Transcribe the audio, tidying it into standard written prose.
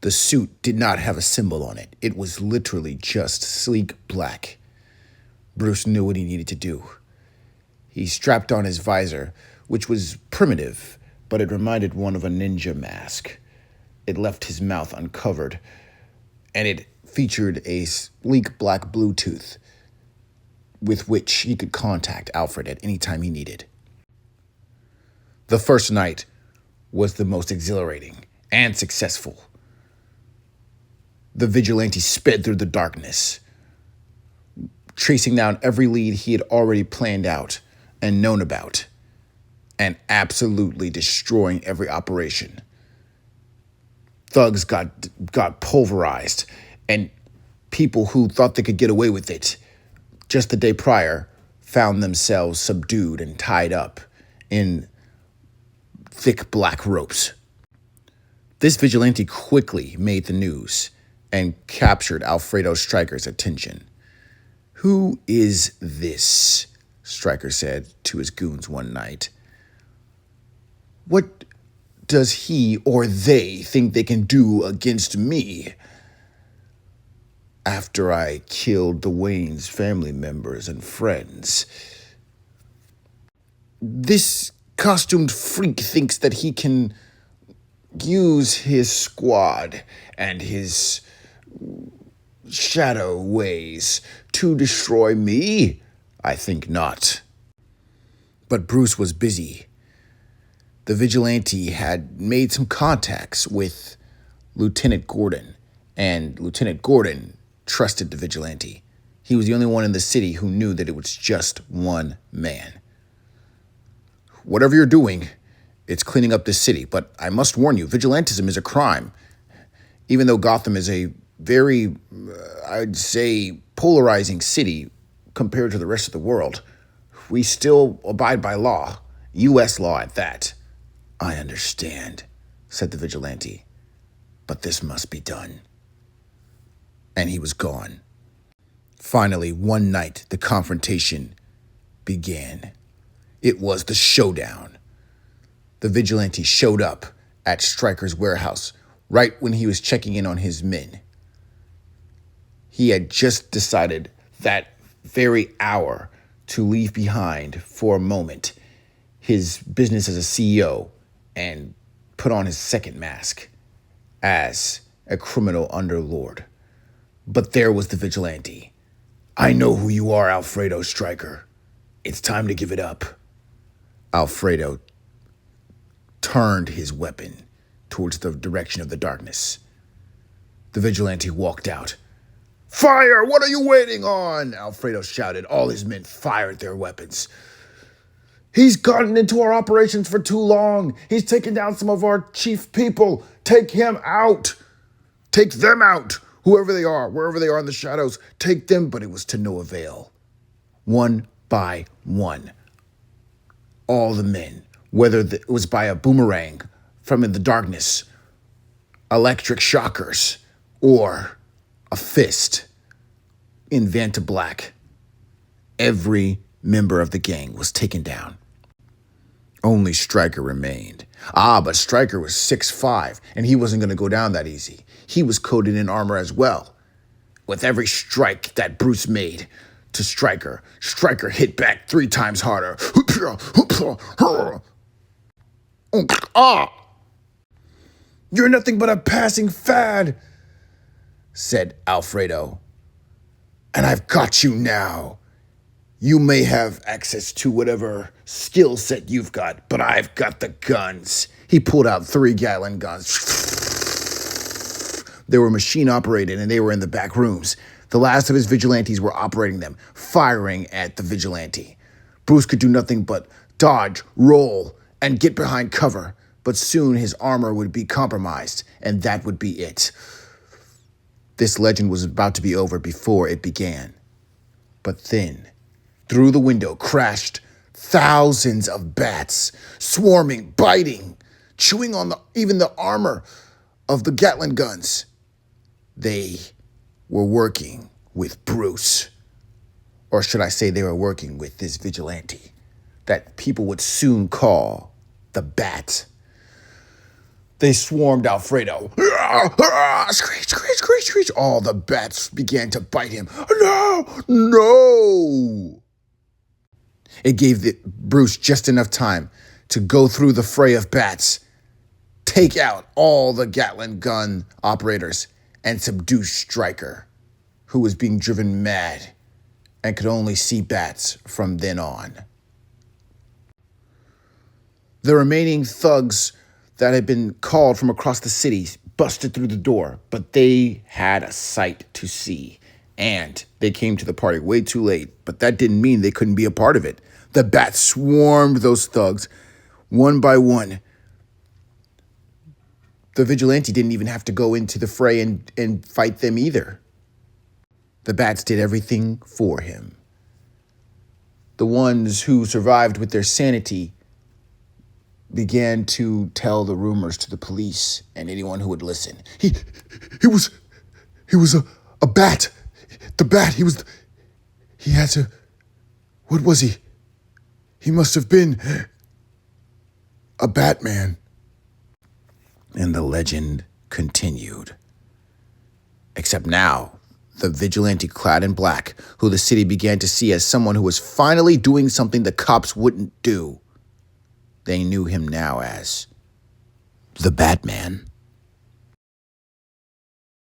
The suit did not have a symbol on it. It was literally just sleek black. Bruce knew what he needed to do. He strapped on his visor, which was primitive, but it reminded one of a ninja mask. It left his mouth uncovered, and it featured a sleek black Bluetooth with which he could contact Alfred at any time he needed. The first night was the most exhilarating and successful. The vigilante sped through the darkness, tracing down every lead he had already planned out and known about, and absolutely destroying every operation. Thugs got pulverized, and people who thought they could get away with it just the day prior found themselves subdued and tied up in thick black ropes. This vigilante quickly made the news and captured Alfredo Stryker's attention. "Who is this?" Stryker said to his goons one night. "What does he or they think they can do against me? After I killed the Wayne's family members and friends, this costumed freak thinks that he can use his squad and his shadow ways to destroy me? I think not." But Bruce was busy. The vigilante had made some contacts with Lieutenant Gordon, and Lieutenant Gordon trusted the vigilante. He was the only one in the city who knew that it was just one man. "Whatever you're doing, it's cleaning up this city, but I must warn you, vigilantism is a crime. Even though Gotham is a very, I'd say, polarizing city compared to the rest of the world, we still abide by law, U.S. law at that." "I understand," said the vigilante, "but this must be done." And he was gone. Finally, one night, the confrontation began. It was the showdown. The vigilante showed up at Stryker's warehouse right when he was checking in on his men. He had just decided that very hour to leave behind for a moment his business as a CEO and put on his second mask as a criminal underlord. But there was the vigilante. "I know who you are, Alfredo Stryker. It's time to give it up." Alfredo turned his weapon towards the direction of the darkness. The vigilante walked out. "Fire! What are you waiting on?" Alfredo shouted. All his men fired their weapons. "He's gotten into our operations for too long. He's taken down some of our chief people. Take him out. Take them out. Whoever they are, wherever they are in the shadows, take them." But it was to no avail. One by one, all the men, whether it was by a boomerang from in the darkness, electric shockers, or a fist in Vanta Black, every member of the gang was taken down. Only Stryker remained. But Stryker was 6'5", and he wasn't going to go down that easy. He was coated in armor as well. With every strike that Bruce made to Stryker, Stryker hit back 3 times harder. "You're nothing but a passing fad," said Alfredo. "And I've got you now. You may have access to whatever skill set you've got, but I've got the guns." He pulled out 3-gallon guns. They were machine operated and they were in the back rooms. The last of his vigilantes were operating them, firing at the vigilante. Bruce could do nothing but dodge, roll, and get behind cover, but soon his armor would be compromised, and that would be it. This legend was about to be over before it began. But then, through the window crashed thousands of bats, swarming, biting, chewing on even the armor of the Gatling guns. They were working with Bruce. Or should I say they were working with this vigilante that people would soon call the Bat. They swarmed Alfredo. Screech, screech, screech, screech. All the bats began to bite him. No, no. It gave Bruce just enough time to go through the fray of bats, take out all the Gatling gun operators, and subdue Stryker, who was being driven mad and could only see bats from then on. The remaining thugs that had been called from across the city busted through the door, but they had a sight to see, and they came to the party way too late, but that didn't mean they couldn't be a part of it. The bats swarmed those thugs one by one. The vigilante didn't even have to go into the fray and fight them either. The bats did everything for him. The ones who survived with their sanity began to tell the rumors to the police and anyone who would listen. He was a bat. The bat, he had to, what was he? He must have been a Batman. And the legend continued. Except now, the vigilante clad in black, who the city began to see as someone who was finally doing something the cops wouldn't do. They knew him now as the Batman.